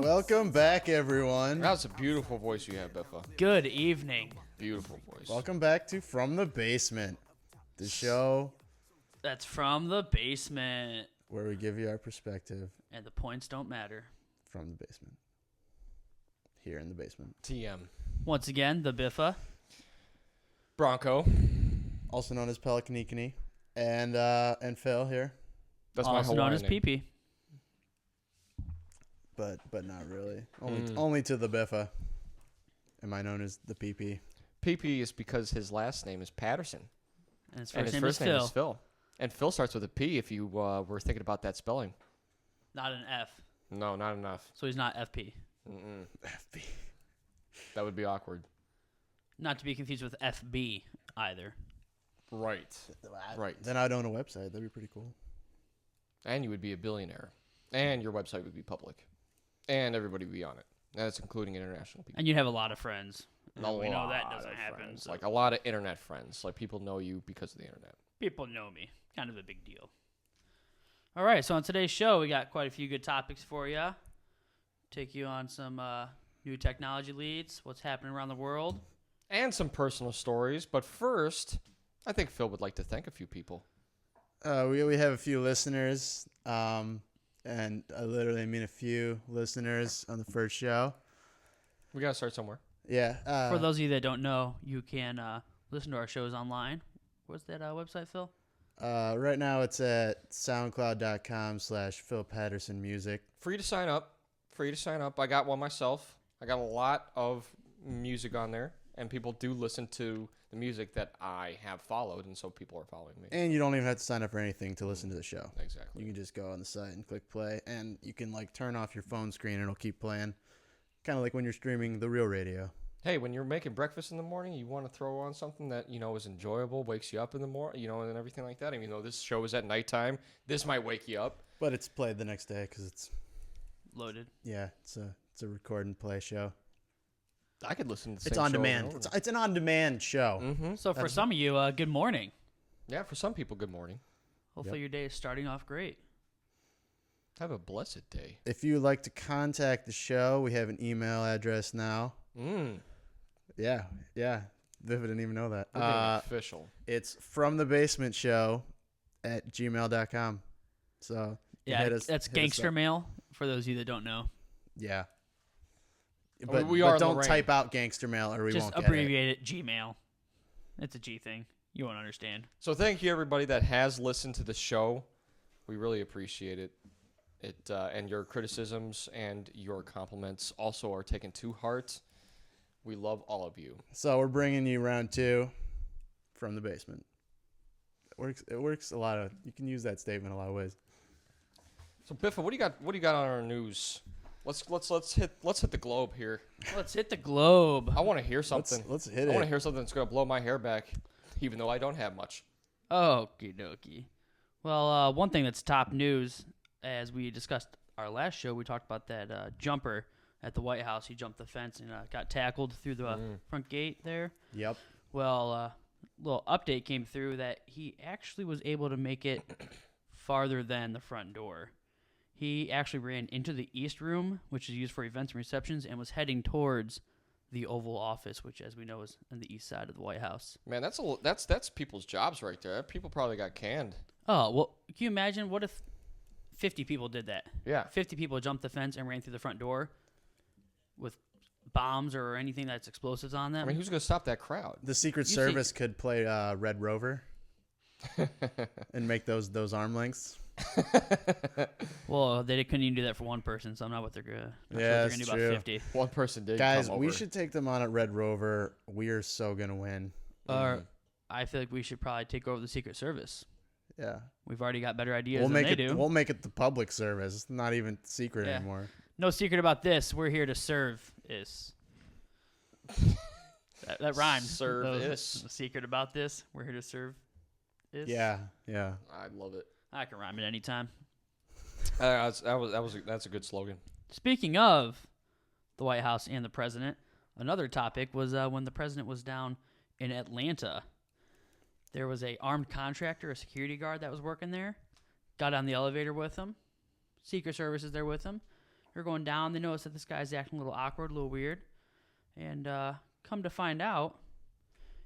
Welcome back, everyone. That's a beautiful voice you have, Biffa. Good evening. Beautiful voice. Welcome back to From the Basement, the show That's From the Basement. where we give you our perspective And the points don't matter. from the basement. Here in the basement. TM. Once again, the Biffa. Bronco. Also known as Pelicanikini. And Phil here. That's my Also Hawaiian known as name. PP. But not really. Only to the Biffa. Am I known as the PP? PP is because his last name is Patterson. And his And first his name first is name Phil. is Phil. And Phil starts with a P if you were thinking about that spelling. Not an F. No, not enough. So he's not FP. Mm-mm. FB. That would be awkward. Not to be confused with FB either. Right. Right. Then I'd own a website. That'd be pretty cool. And you would be a billionaire. And your website would be public. And everybody would be on it. That's including international people. And you have a lot of friends. And A we know that lot doesn't of happen. friends. So Like a lot of internet friends. Like people know you because of the internet. people know me. Kind of a big deal. All right, so on today's show, we got quite a few good topics for you. Take you on some new technology leads, what's happening around the world. And some personal stories. But first, I think Phil would like to thank a few people. We have a few listeners. And I literally mean a few listeners on the first show. We got to start somewhere. Yeah. For those of you that don't know, you can listen to our shows online. What's that website, Phil? Right now it's at soundcloud.com/Phil Patterson Music. Free to sign up. I got one myself. I got a lot of music on there. And people do listen to the music that I have followed. And so people are following me. And you don't even have to sign up for anything to listen to the show. Exactly. You can just go on the site and click play, and you can like turn off your phone screen and it'll keep playing. Kind of like when you're streaming the real radio. Hey, when you're making breakfast in the morning, you want to throw on something that, is enjoyable, wakes you up in the morning, and everything like that. Even though this show is at nighttime, this might wake you up. But it's played the next day because it's Loaded. it's a record and play show. I could listen to the It's same on show demand. over and It's an on demand show. over. Mm-hmm. So for some of you, good morning. Yeah, for some people, good morning. Hopefully your day is starting off great. Have a blessed day. If you would like to contact the show, we have an email address now. Yeah. Viv didn't even know that. We're getting official. It's fromthebasementshow@gmail.com. So Yeah, hit us- that's hit us gangster up. mail for those of you that don't know. Yeah. But we but are don't Lorraine. type out gangster mail or we Just won't get it. abbreviate it Gmail. It's a G thing. You won't understand. So thank you, everybody that has listened to the show. We really appreciate it. And your criticisms and your compliments also are taken to heart. We love all of you. So we're bringing you round 2 from the basement. It works a lot of. You can use that statement a lot of ways. So Biffa, what do you got? What do you got on our news? Let's hit the globe here. Let's hit the globe. I want to hear something. Let's hit I want to it. hear something that's gonna blow my hair back, even though I don't have much. Okie dokie. Well, one thing that's top news, as we discussed our last show, we talked about that jumper at the White House. He jumped the fence and got tackled through the front gate there. Yep. Well, little update came through that he actually was able to make it farther than the front door. He actually ran into the East Room, which is used for events and receptions, and was heading towards the Oval Office, which, as we know, is on the east side of the White House. Man, that's people's jobs right there. People probably got canned. Oh, well, can you imagine what if 50 people did that? Yeah. 50 people jumped the fence and ran through the front door with bombs or anything that's explosives on them. I mean, who's gonna stop that crowd? The Secret You Service could play Red Rover and make those arm lengths. Well, they couldn't even do that for one person, so I'm not what they're gonna. Not Yeah, sure what they're that's gonna do true. about 50. One person did. Guys, come we over. should take them on at Red Rover. We are so gonna win. Or I feel like we should probably take over the Secret Service. Yeah. We've already got better ideas We'll than make they it. do. We'll make it the public service. It's not even secret Yeah. anymore. No secret about this. We're here to serve is. That rhymes. Serve That was is. The secret about this. We're here to serve is. Yeah. I love it. I can rhyme it anytime. That's a good slogan. Speaking of the White House and the president, another topic was when the president was down in Atlanta. There was a armed contractor, a security guard that was working there. Got on the elevator with him, Secret Service is there with him. They're going down. They notice that this guy's acting a little awkward, a little weird. And come to find out,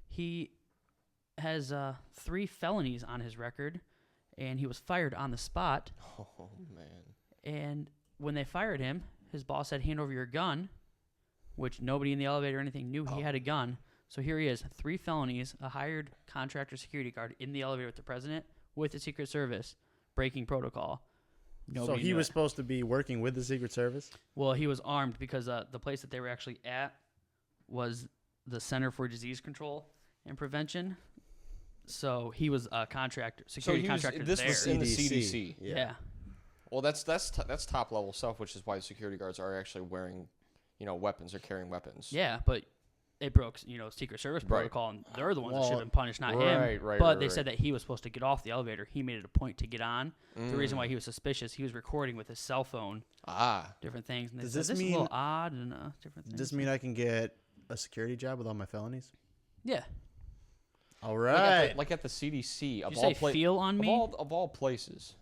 he has 3 felonies on his record, and he was fired on the spot. Oh, man. And when they fired him, his boss said, hand over your gun, which nobody in the elevator or anything knew he had a gun. So here he is, 3 felonies, a hired contractor security guard in the elevator with the president, with the Secret Service, breaking protocol. So he was supposed to be working with the Secret Service? Well, he was armed because the place that they were actually at was the Center for Disease Control and Prevention. So he was a contractor, security contractor this there. was in the CDC. Yeah. Well, that's top level stuff, which is why the security guards are actually wearing, weapons or carrying weapons. Yeah, but it broke, Secret Service protocol, and they're the ones that should have been punished, not him. But they said that he was supposed to get off the elevator. He made it a point to get on. The reason why he was suspicious, he was recording with his cell phone. Different things. And Does this this is a mean little odd and different things? Does this mean I can get a security job with all my felonies? Yeah. All right. Like at the CDC. Did you say feel on me? Of all places.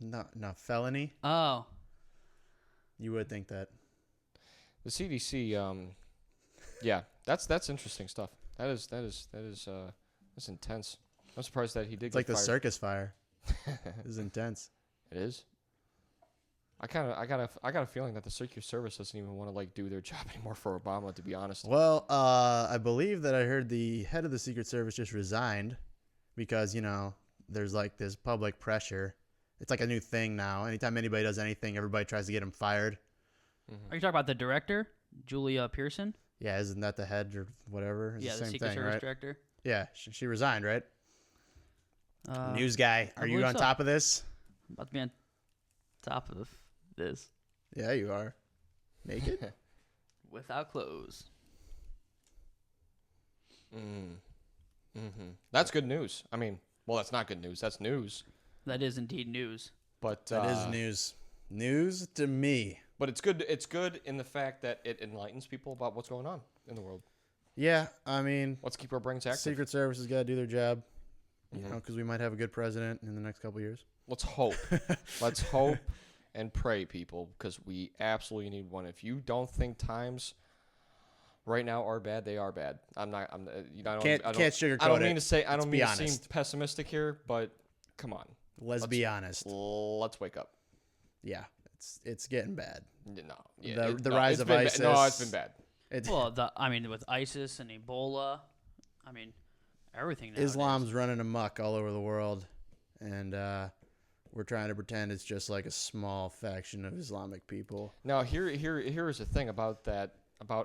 No, felony. Oh. You would think that. The CDC. Yeah, that's interesting stuff. That's intense. I'm surprised that he did. It's like get the fired. circus fire. It was intense. It is. I got a feeling that the Secret Service doesn't even want to do their job anymore for Obama, to be honest. Well, I believe that I heard the head of the Secret Service just resigned because there's this public pressure. It's like a new thing now. Anytime anybody does anything, everybody tries to get him fired. Are you talking about the director, Julia Pearson? Yeah, isn't that the head or whatever? It's Yeah, the the same Secret thing, Service right? director. Yeah, she resigned, right? Uh, News guy, I are you believe on so. top of this? I'm about to be on top of this Yeah, you are. Naked? without clothes. That's good news. I mean, well, that's not good news. That's news. That is indeed news. But That is news. News to me. But it's good. It's good in the fact that it enlightens people about what's going on in the world. Yeah, I mean, Let's keep our brains active. Secret Service has got to do their job, because we might have a good president in the next couple of years. Let's hope. Let's hope and pray, people, because we absolutely need one. If you don't think times right now are bad, they are bad. I'm not. Can't sugarcoat I don't mean it. to say. I don't be mean to seem honest. pessimistic here, but come on. Let's be honest. Let's wake up. Yeah, it's getting bad. No. Yeah, The rise of ISIS. No, it's been bad. Well, with ISIS and Ebola, everything nowadays. Islam's running amok all over the world, and we're trying to pretend it's just like a small faction of Islamic people. Now, here is the thing about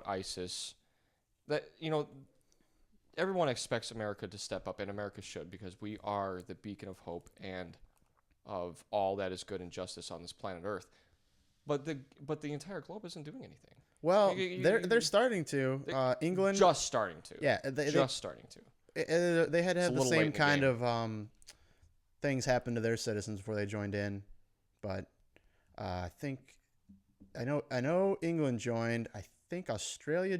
ISIS, that everyone expects America to step up, and America should, because we are the beacon of hope and of all that is good and justice on this planet Earth. But the entire globe isn't doing anything. Well, they're starting to. England Just starting to. Yeah, starting to. They had to have a the little late same in the kind game. of things happen to their citizens before they joined in, but I think I know England joined. I think Australia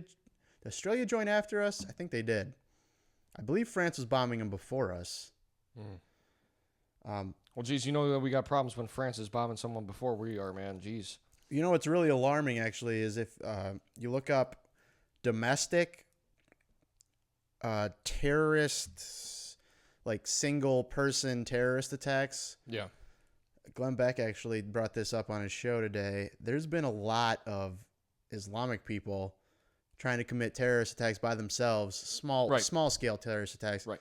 joined after us. I think they did. I believe France was bombing them before us. Well, geez, that we got problems when France is bombing someone before we are, man. Geez. What's really alarming, actually, is if you look up domestic terrorists, like single-person terrorist attacks. Yeah. Glenn Beck actually brought this up on his show today. There's been a lot of Islamic people trying to commit terrorist attacks by themselves, small-scale terrorist attacks Right.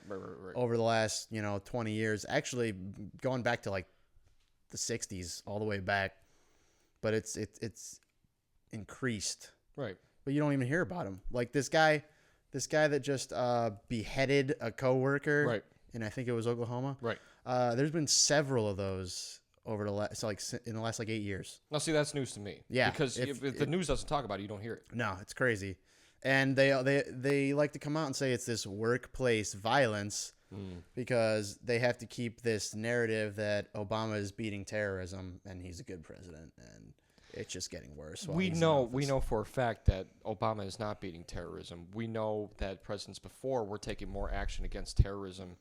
over the last 20 years. Actually, going back to the 60s, all the way back. But it's increased. Right. But you don't even hear about him. Like this guy that just beheaded a coworker. Right. And I think it was Oklahoma. Right. There's been several of those over the last in the last 8 years. Now, see, that's news to me. Yeah, Because if the news doesn't talk about it, you don't hear it. No, it's crazy. And they like to come out and say it's this workplace violence because they have to keep this narrative that Obama is beating terrorism and he's a good president, and it's just getting worse. We know for a fact that Obama is not beating terrorism. We know that presidents before were taking more action against terrorism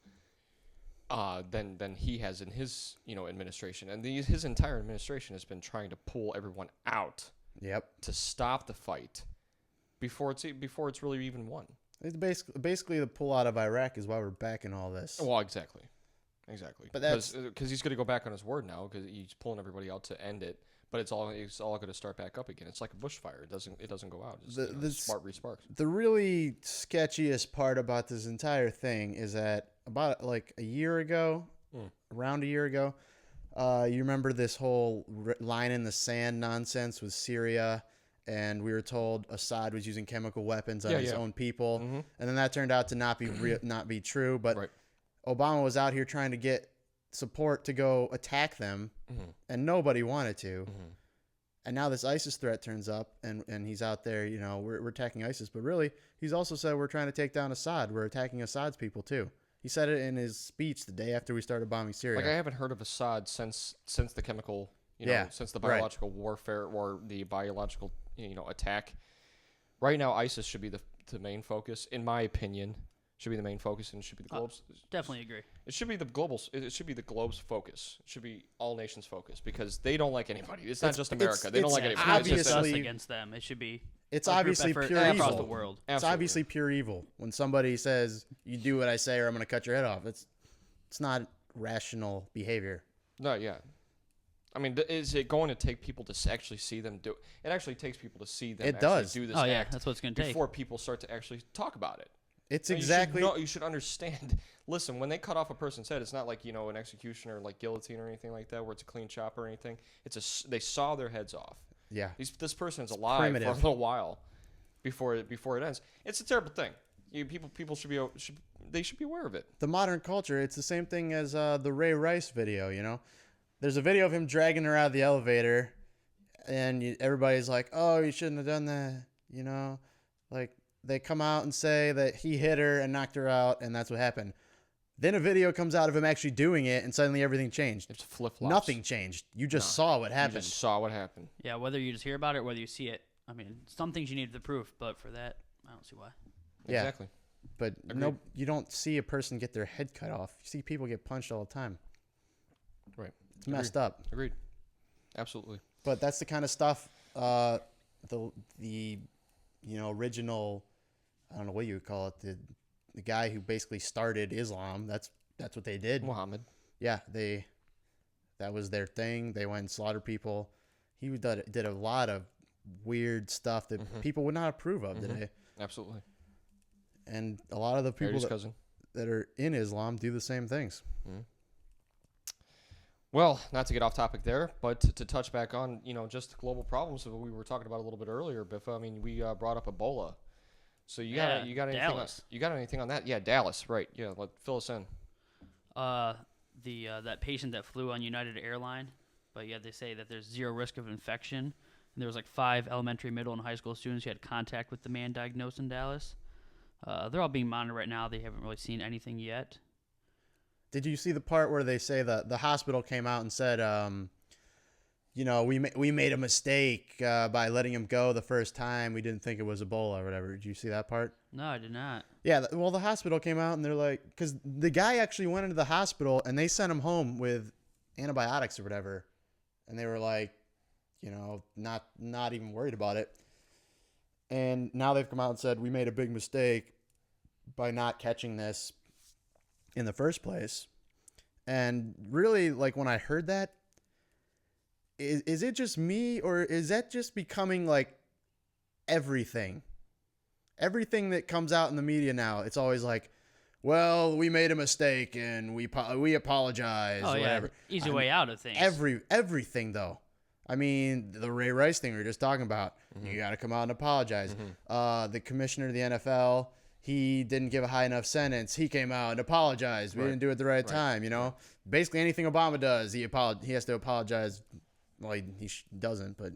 than he has in his administration, and his entire administration has been trying to pull everyone out Yep. to stop the fight before it's really even won. It's basically the pull out of Iraq is why we're back in all this. Well, exactly. But that's because he's going to go back on his word now because he's pulling everybody out to end it. But it's all going to start back up again. It's like a bushfire. It doesn't go out. It's, spark re-sparks. The really sketchiest part about this entire thing is that about like a year ago, around a year ago, you remember this whole line in the sand nonsense with Syria, and we were told Assad was using chemical weapons on his own people, and then that turned out to not be true. But Right. Obama was out here trying to get support to go attack them, and nobody wanted to. And now this ISIS threat turns up, and he's out there, we're attacking ISIS. But really, he's also said we're trying to take down Assad. We're attacking Assad's people, too. He said it in his speech the day after we started bombing Syria. Like I haven't heard of Assad since the chemical, since the right. biological warfare or the biological, attack. Right now, ISIS should be the main focus, in my opinion. Should be the main focus, and it should be the globe's. Definitely agree. It should be the global's. It should be the globe's focus. It should be all nations' focus because they don't like anybody. It's not just America. They don't like anybody. It's obviously- just us against them. It should be. It's a group obviously effort pure across evil. the world. It's Absolutely. obviously pure evil. When somebody says, you do what I say or I'm going to cut your head off, it's not rational behavior. No, yeah. I mean, is it going to take people to actually see them do it? It actually takes people to see them It actually does. do this Oh yeah, act that's what it's going to take. before people start to actually talk about it. It's Now, exactly... you should understand. Listen, when they cut off a person's head, it's not like an execution or like guillotine or anything like that, where it's a clean chop or anything. They saw their heads off. Yeah. This person's alive primitive. for a little while before it ends. It's a terrible thing. People should be aware of it. The modern culture, it's the same thing as the Ray Rice video, There's a video of him dragging her out of the elevator, and everybody's like, oh, you shouldn't have done that, Like, they come out and say that he hit her and knocked her out, and that's what happened. Then a video comes out of him actually doing it, and suddenly everything changed. It's flip-flops. Nothing changed. You just saw what You happened. just saw what happened. Yeah, whether you just hear about it or whether you see it. I mean, some things you need the proof, but for that, I don't see why. Yeah. Exactly. But Agreed. you don't see a person get their head cut off. You see people get punched all the time. Right. It's messed up. Agreed. Absolutely. But that's the kind of stuff the original, I don't know what you would call it, the guy who basically started Islam, that's what they did. Muhammad. Yeah, that was their thing. They went and slaughtered people. He did a lot of weird stuff that people would not approve of today. Absolutely. And a lot of the people Harry's cousin. that are in Islam do the same things. Well, not to get off topic there, but to touch back on, just global problems that we were talking about a little bit earlier, Biff. I mean, we brought up Ebola. So you got anything Dallas. you got anything on that? Yeah, Dallas, right. Yeah, fill us in. That patient that flew on United Airline, but yeah, they say that there's zero risk of infection. And there was like 5 elementary, middle, and high school students who had contact with the man diagnosed in Dallas. They're all being monitored right now. They haven't really seen anything yet. Did you see the part where they say that the hospital came out and said, we made a mistake by letting him go the first time. We didn't think it was Ebola or whatever. Did you see that part? No, I did not. Yeah, well, the hospital came out and they're like, because the guy actually went into the hospital and they sent him home with antibiotics or whatever, and they were like, not even worried about it. And now they've come out and said we made a big mistake by not catching this in the first place. And really, like, when I heard that, is it just me, or is that just becoming like everything that comes out in the media now? It's always like, well, we made a mistake and we apologize. Oh, or yeah. whatever. Easy way out of things. Everything though. I mean, the Ray Rice thing we were just talking about. You got to come out and apologize. The commissioner of the NFL, he didn't give a high enough sentence. He came out and apologized. We didn't do it at the right time. Basically anything Obama does, he has to apologize. Well, he doesn't, but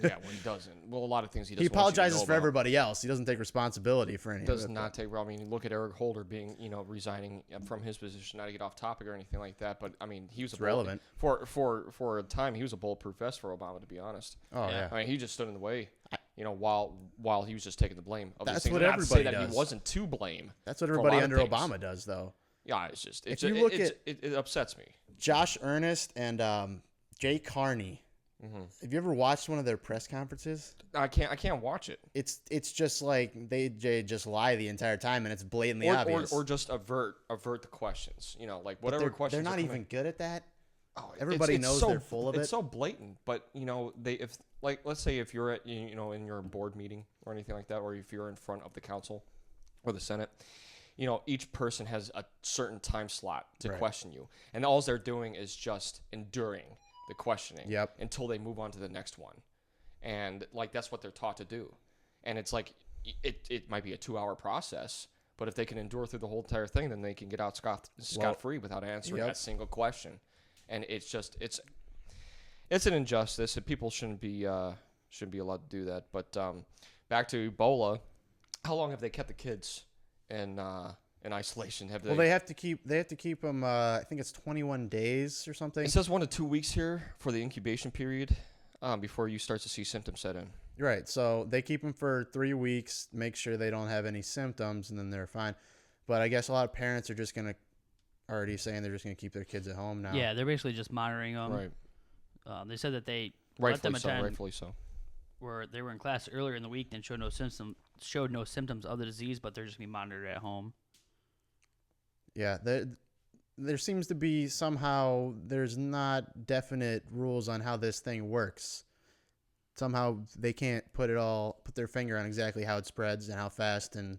Yeah, well, he doesn't. Well, a lot of things he doesn't. he want you to apologizes know for about. everybody else. He doesn't take responsibility for anything. Does not take. I mean, look at Eric Holder being, resigning from his position. Not to get off topic or anything like that, but I mean, he was relevant for a time. He was a bulletproof vest for Obama, to be honest. Oh yeah. I mean, he just stood in the way, while he was just taking the blame of That's these things. what Not to say everybody that does. he wasn't to blame. That's what for a everybody lot of under things. Obama does, though. Yeah, it's just If you look it upsets me. Josh Earnest and Jay Carney. Have you ever watched one of their press conferences? I can't watch it. It's just like they just lie the entire time, and it's blatantly obvious. Or just avert the questions. You know, like But whatever questions. they're not are even coming. good at that. Oh, Everybody it's knows so, they're full of it. It's so blatant. But you know, if like let's say if you're at in your board meeting or anything like that, or if you're in front of the council or the Senate, you know, each person has a certain time slot to Right. question you, and all they're doing is just enduring the questioning Yep. until they move on to the next one. And like that's what they're taught to do. And it's like it might be a 2-hour process, but if they can endure through the whole entire thing, then they can get out scot free without answering Yep. a single question. And it's an injustice, and people shouldn't be allowed to do that. But back to Ebola, how long have they kept the kids in isolation? Well, they have to keep them. I think it's 21 days or something. It says 1 to 2 weeks here for the incubation period before you start to see symptoms set in. Right. So they keep them for 3 weeks, make sure they don't have any symptoms, and then they're fine. But I guess a lot of parents are just gonna already saying they're just gonna keep their kids at home now. Yeah, they're basically just monitoring them. Right. They said that they let them attend Rightfully so. where they were in class earlier in the week and showed no symptoms of the disease, but they're just gonna be monitored at home. Yeah. There seems to be somehow there's not definite rules on how this thing works. Somehow they can't put their finger on exactly how it spreads and how fast, and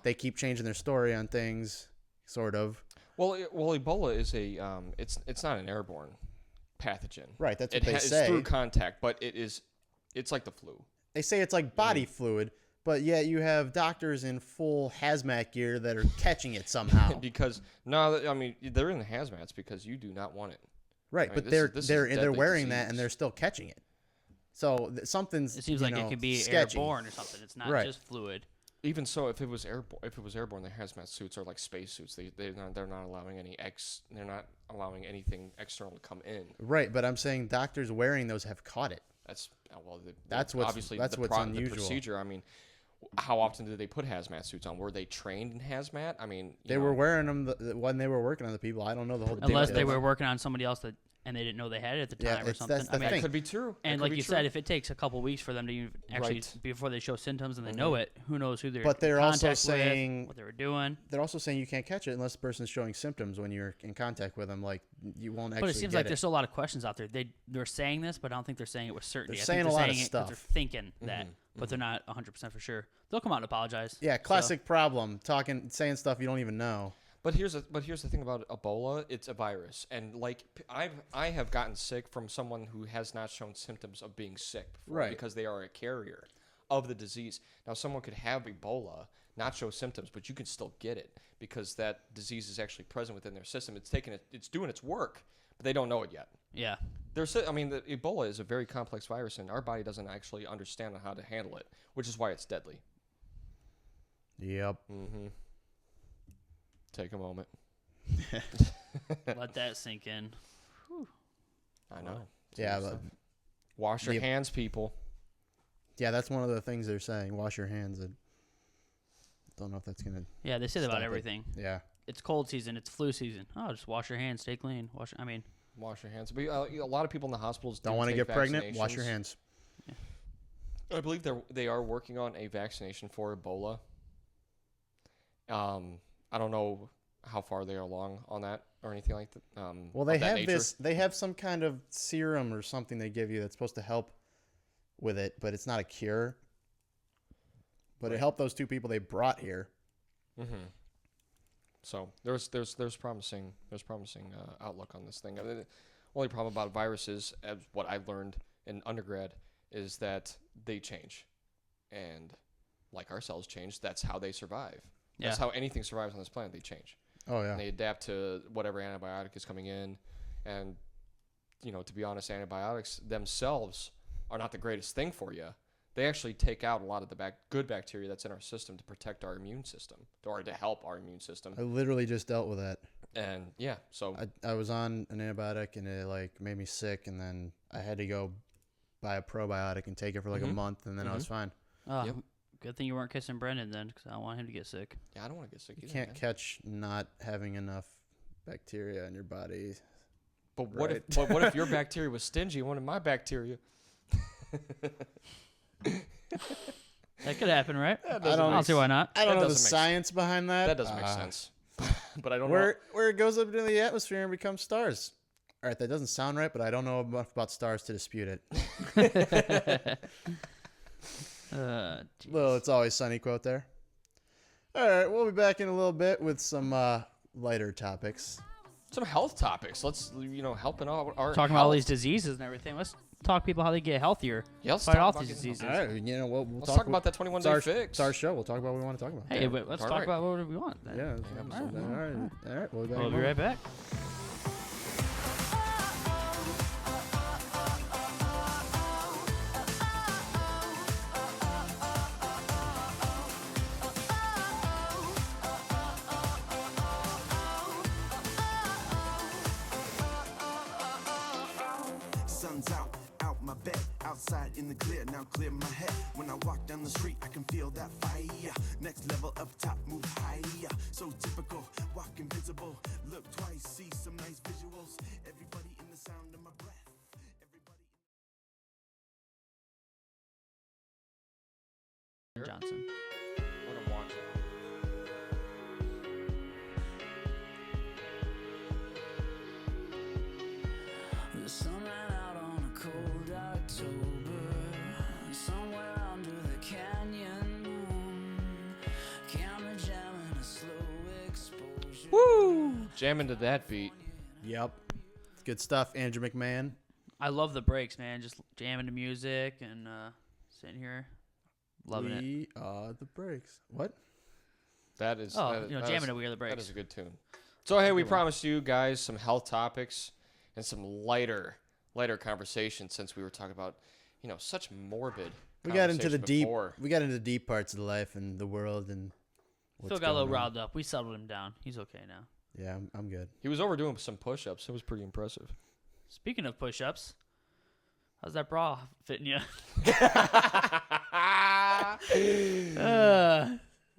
they keep changing their story on things, sort of. Well, Ebola is it's not an airborne pathogen. Right, that's what they It's say. through contact, but it's like the flu. They say it's like body fluid, but yet you have doctors in full hazmat gear that are catching it somehow. Because no, I mean they're in the hazmats because you do not want it. Right, I mean, but this is they're deadly wearing that disease. and they're still catching it. So something's It seems like it could be sketchy. airborne or something. It's not Right. just fluid. Even so, if it was airborne, the hazmat suits are like space suits. They're not allowing they're not allowing anything external to come in. Right, but I'm saying doctors wearing those have caught it. That's That's what's the unusual. The procedure. I mean, how often did they put hazmat suits on? Were they trained in hazmat? I mean, They were wearing them when they were working on the people. I don't know the whole Unless they details. were working on somebody else and they didn't know they had it at the Yeah, time or it's- something. that's the I mean, That thing. could be true. That and could like be you true. said, if it takes a couple weeks for them to even actually Right. before they show symptoms and they know it, who knows who they're But they're in also contact saying- with, what they were doing. They're also saying you can't catch it unless the person's showing symptoms when you're in contact with them. Like you won't actually. But it seems get like there's still a lot of questions out there. They're saying this, but I don't think they're saying it with certainty. They're I saying think a they're lot of saying it 'cause stuff. they're thinking that, but they're not 100% for sure. They'll come out and apologize. Yeah, classic problem. Saying stuff you don't even know. But here's the thing about Ebola. It's a virus, and like I have gotten sick from someone who has not shown symptoms of being sick before, Right. because they are a carrier of the disease. Now, someone could have Ebola, not show symptoms, but you can still get it because that disease is actually present within their system. It's doing its work, but they don't know it yet. Yeah. The Ebola is a very complex virus, and our body doesn't actually understand how to handle it, which is why it's deadly. Yep. Take a moment. Let that sink in. I know. Yeah, but Wash your the- hands, people. yeah, that's one of the things they're saying. Wash your hands. I don't know if that's gonna. Yeah, they say that Stop about it. everything. Yeah. It's cold season. It's flu season. Oh, just wash your hands. Stay clean. Wash Wash your hands. But a lot of people in the hospitals Don't do want to take get pregnant? Wash your vaccinations. hands. I believe they are working on a vaccination for Ebola. I don't know how far they are along on that or anything like that. Well, of they that have nature. this. They have some kind of serum or something they give you that's supposed to help with it, but it's not a cure. But it helped those two people they brought here. So there's promising outlook on this thing. The only problem about viruses, as what I've learned in undergrad, is that they change, and like our cells change, that's how they survive. That's Yeah. how anything survives on this planet. They change. Oh yeah. And they adapt to whatever antibiotic is coming in. And, to be honest, antibiotics themselves are not the greatest thing for you. They actually take out a lot of the good bacteria that's in our system to protect our immune system, or to help our immune system. I literally just dealt with that. And, yeah, so I was on an antibiotic and it made me sick, and then I had to go buy a probiotic and take it for a month, and then I was fine. Uh, Yep. Good thing you weren't kissing Brendan then, because I don't want him to get sick. Yeah, I don't want to get sick You either. can't man. catch not having enough bacteria in your body. But what Right. if what if your bacteria was stingy and one of my bacteria? That could happen, right? That I doesn't don't I don't make see why not. I don't That know the doesn't make science behind that. That doesn't make sense. But I don't know. Where it goes up into the atmosphere and becomes stars. All right, that doesn't sound right, but I don't know enough about stars to dispute it. Jeez. Little "It's Always Sunny" quote there. All right, we'll be back in a little bit with some lighter topics. Some health topics. Let's helping out our Talking about all health. these diseases and everything. Let's talk people how they get healthier. Yeah, let's fight talk off about these getting diseases. All right, we'll Let's talk about that 21 day it's fix. It's our show. We'll talk about what we want to talk about. Hey, but let's all talk right. about whatever we want. Then. Yeah. Yeah, All right. We'll be back. We'll in be a moment. right back. Sun's out my bed, outside in the clear, now clear my head. When I walk down the street, I can feel that fire. Next level up top, move higher. So typical, walk invisible. Look twice, see some nice visuals. Everybody in the sound of my breath. Everybody. Johnson. What I'm watching. The sun ran out on a cold October, somewhere under the canyon moon. Camera jamming a slow exposure. Woo! Jam into that beat. Yep. Good stuff, Andrew McMahon. I love the breaks, man. Just jamming to music and sitting here, loving it. We are the breaks. What? That is. Oh, that, that jamming is- to We Are the Breaks. That is a good tune. So hey, we promised you guys some health topics and some lighter conversation since we were talking about, such morbid. We got into the conversation deep. before. We got into the deep parts of life and the world and. Phil what's got a little going on. riled up. We settled him down. He's okay now. Yeah, I'm good. He was overdoing some push-ups. It was pretty impressive. Speaking of push-ups, how's that bra fitting you?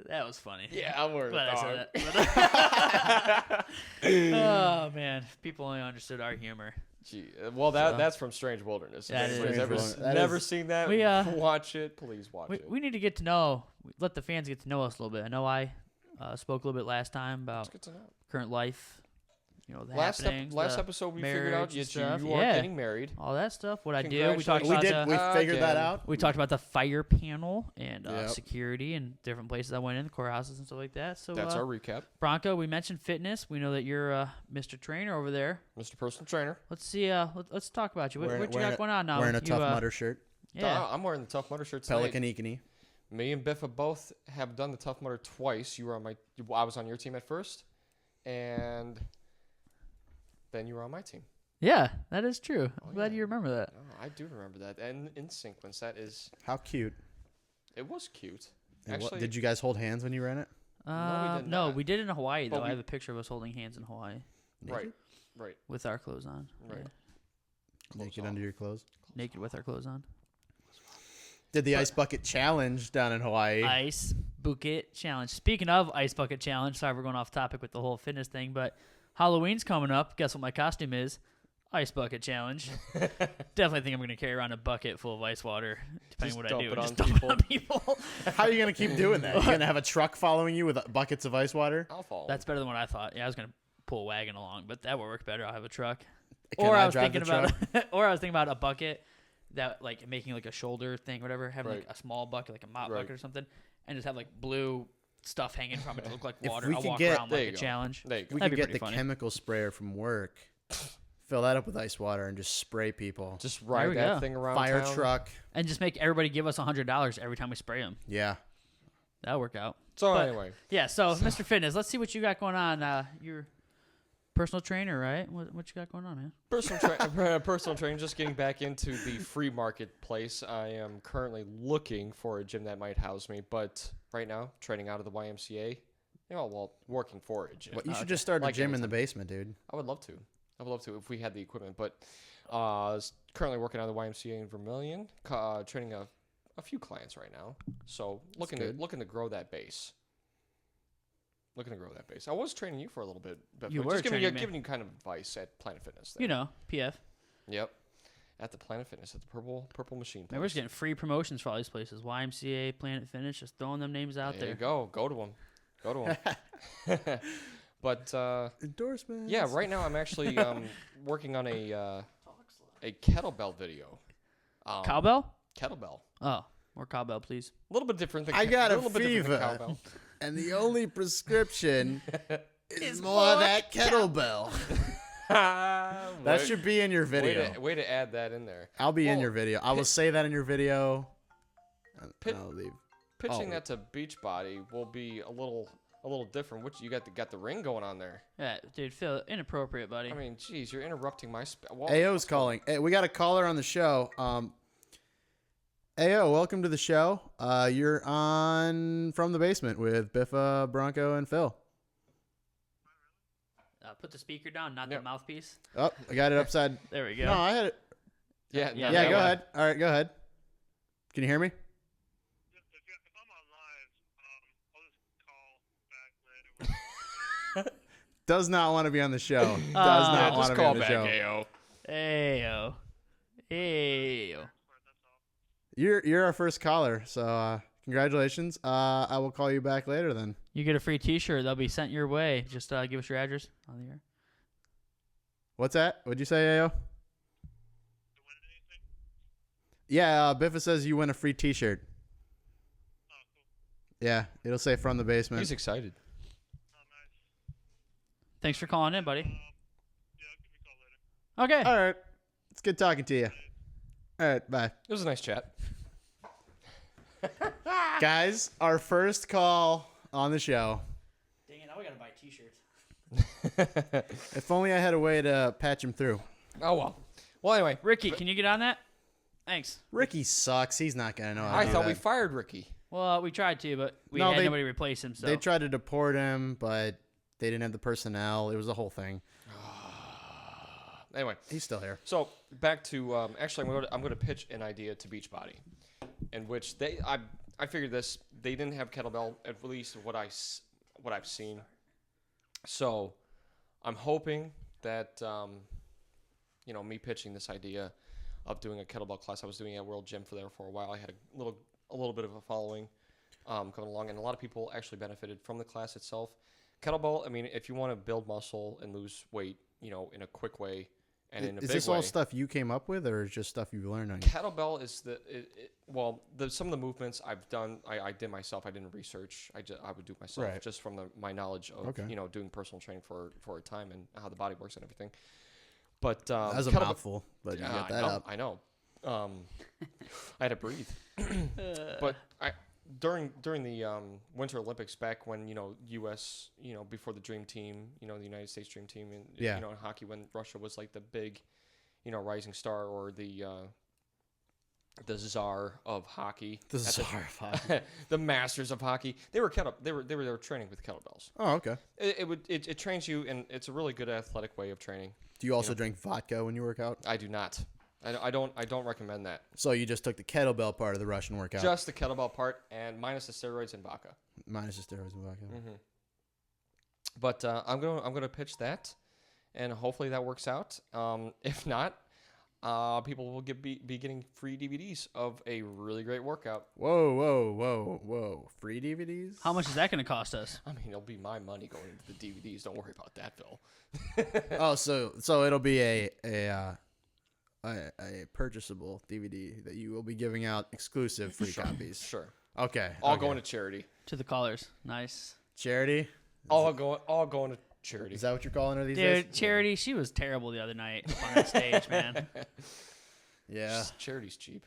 That was funny. Yeah, I'm wearing Glad a I dog. said that. Oh man, if people only understood our humor. Gee, well, that's from Strange Wilderness. If That is. anybody's ever, Strange Wilderness. That never is- seen that, We, watch it. Please watch it. We need to get to know, let the fans get to know us a little bit. I know I spoke a little bit last time about It's good to know. current life, the Last happenings, last the episode, we figured marriage out you and stuff. you are Yeah. getting married. all that stuff. What I do. We talked We about did. the, We figured that Again. out. we talked about the fire panel and Yep. security and different places I went in, the courthouses and stuff like that. So That's our recap. Bronco, we mentioned fitness. We know that you're Mr. Trainer over there. Mr. Personal Trainer. Let's see. Let's talk about you. What you Wearing got going on now? Wearing a You, Tough Mudder shirt. Yeah. I'm wearing the Tough Mudder shirt tonight. Pelican Eakiny. Me and Biffa both have done the Tough Mudder twice. You were on I was on your team at first, and then you were on my team. Yeah, that is true. I'm Oh, glad yeah. you remember that. Oh, I do remember that. And in sequence, How cute. it was cute. And Actually, did you guys hold hands when you ran it? we did No, not. we did in Hawaii But though. I we- have a picture of us holding hands in Hawaii right. with our clothes on. Right. Yeah. Naked off. under your clothes. Naked with our clothes on. Did the ice bucket challenge down in Hawaii? Ice bucket challenge. Speaking of ice bucket challenge, sorry we're going off topic with the whole fitness thing, but Halloween's coming up. Guess what my costume is? Ice bucket challenge. Definitely think I'm going to carry around a bucket full of ice water, depending Just what I dump do. it on Just dump it on people. How are you gonna keep doing that? You gonna have a truck following you with buckets of ice water? I'll follow. That's better than what I thought. Yeah, I was going to pull a wagon along, but that would work better. I'll have a truck. Can Or I I was drive thinking the about, truck? or I was thinking about a bucket that like making like a shoulder thing, whatever, having Right. like a small bucket, like a mop Right. bucket or something, and just have like blue stuff hanging from it to look like If water. we I'll could walk get- around There like you a go. challenge. There you go. We That'd could be get pretty the funny. chemical sprayer from work, fill that up with ice water, and just spray people. Just we ride that go. thing around Fire town. truck. And just make everybody give us $100 every time we spray them. Yeah. That'll work out. So But- anyway, Yeah. So, Mr. Fitness, let's see what you got going on. You're personal trainer, right? What you got going on, man? personal training. Just getting back into the free marketplace. I am currently looking for a gym that might house me, but right now training out of the YMCA. Working for a gym. What, you should just start a Like gym in the anytime. basement, dude. I would love to. If we had the equipment, but currently working on the YMCA in Vermilion, training a a few clients right now. So looking good. to grow that base. Looking to grow that base. I was training you for a little bit. But You just were giving training me. giving you kind of advice at Planet Fitness. There. You know, PF. Yep. At the Planet Fitness, at the Purple Machine. Man, we're just place. getting free promotions for all these places. YMCA, Planet Fitness, just throwing them names out There you there. go. Go to them. Go to them. But Endorsements. yeah, right now I'm actually working on a kettlebell video. Cowbell? Kettlebell. Oh, more cowbell, please. A little bit different than I got a little bit different than fever. cowbell. And the only prescription is more of that kettlebell. That Way- should be in your video. Way to add that in there. I'll be in Well, your video. I will say that in your video. And Pit- I'll leave. Pitching Oh. that to Beachbody will be a little different. Which you got the ring going on there. Yeah, dude, Phil, inappropriate, buddy. I mean, geez, you're interrupting my. AO's calling. Hey, we got a caller on the show. AO, welcome to the show. You're on From the Basement with Biffa, Bronco, and Phil. Put the speaker down, not Yep. the mouthpiece. Oh, I got it upside. There we go. No, I had it. Yeah, Yeah, Yeah, that go one. ahead. All right, go ahead. Can you hear me? If I'm on live, I'll just call back later. Does not want to be on the show. Does Yeah, not want just to be call on the back, show. AO. Ayo. Ayo. You're our first caller, so congratulations. I will call you back later then. You get a free T-shirt. They'll be sent your way. Just give us your address on the air. What's that? What'd you say, AO? To win anything? Yeah, Biffa says you win a free T-shirt. Oh, cool. Yeah, it'll say From the Basement. He's excited. Oh, nice. Thanks for calling in, buddy. Yeah, give me a call later. Okay. All right. It's good talking to you. All right, bye. It was a nice chat. Guys, our first call on the show. Dang it, now we gotta buy T-shirts. If only I had a way to patch him through. Oh well. Well, anyway, Ricky, can you get on that? Thanks. Ricky sucks. He's not going to know how to I do thought that. we fired Ricky. Well, we tried to, but we No, had they- nobody to replace him. So They tried to deport him, but they didn't have the personnel. It was a whole thing. Anyway, He's still here. so back to actually, I'm going to pitch an idea to Beachbody, in which I figured this they didn't have kettlebell at least what I've seen. So I'm hoping that me pitching this idea of doing a kettlebell class. I was doing it at World Gym for a while. I had a little bit of a following coming along, and a lot of people actually benefited from the class itself. Kettlebell. I mean, if you want to build muscle and lose weight, in a quick way and in a Is big this way. all stuff you came up with, or just stuff you've learned on? Kettlebell is some of the movements I've done. I did myself. I didn't research. I would do it myself Right. just from my knowledge of Okay. doing personal training for a time and how the body works and everything. But That was a kettlebell- mouthful, but you got that I know, up. I know. I had to breathe. But during the Winter Olympics back when U.S. Before the Dream Team, the United States Dream Team, and Yeah. in hockey when Russia was like the big, rising star or the czar of hockey, The at czar of hockey. the masters of hockey. They were they were training with kettlebells. Oh, okay. It trains you, and it's a really good athletic way of training. Do you also drink vodka when you work out? I do not. I don't recommend that. So you just took the kettlebell part of the Russian workout, Just the kettlebell part and minus the steroids and vodka. minus the steroids and vodka. But I'm gonna pitch that, and hopefully that works out. If not, people will be getting free DVDs of a really great workout. Whoa, whoa, whoa, whoa! Free DVDs? how much is that going to cost us? I mean, it'll be my money going into the DVDs. Don't worry about that, Phil. Oh, so it'll be a purchasable DVD that you will be giving out exclusive free copies. Sure. Okay. All okay. going to charity. To the callers. Nice. charity. All going to charity. Is that what you're calling her these days? Dude, Charity, she was terrible the other night up on that stage, man. Yeah. Charity's cheap.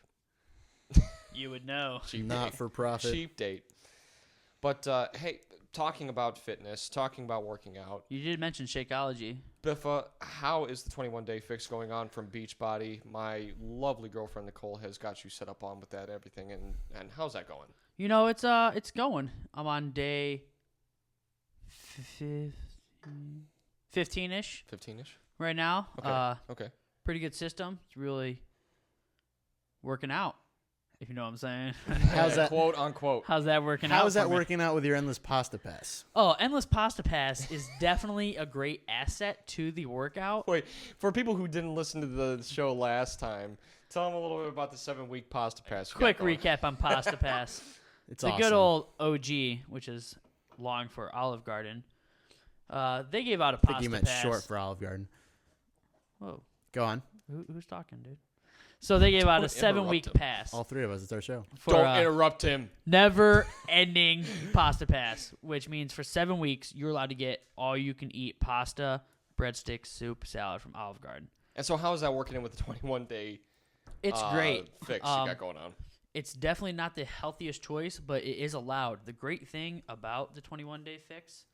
You would know. Cheap Not date. for profit. Cheap date. But hey, talking about fitness, talking about working out. You did mention Shakeology. Biffa, how is the 21-day fix going on from Beachbody? My lovely girlfriend Nicole has got you set up on with that everything, and how's that going? You know, it's going. I'm on day 15-ish 15-ish. right now. Okay. Okay. Pretty good system. It's really working out. if you know what I'm saying. How's that? Quote unquote. How's that working out? How is that for me? working out with your endless pasta pass? Oh, Endless Pasta Pass is definitely a great asset to the workout. Wait, for people who didn't listen to the show last time, tell them a little bit about the 7-week pasta pass. you got Quick going. recap on Pasta Pass. It's The awesome. good old OG, which is long for Olive Garden. They gave out a I think Pasta you meant Pass. short for Olive Garden. Whoa, Go on. who's talking, dude? So they gave out a Don't 7-week interrupt him. pass All three of us. It's our show. for Don't interrupt him. never-ending Pasta Pass, which means for 7 weeks you're allowed to get all-you-can-eat pasta, breadsticks, soup, salad from Olive Garden. And so, how is that working in with the 21-day It's great. fix you got going on? It's definitely not the healthiest choice, but it is allowed. The great thing about the 21-day fix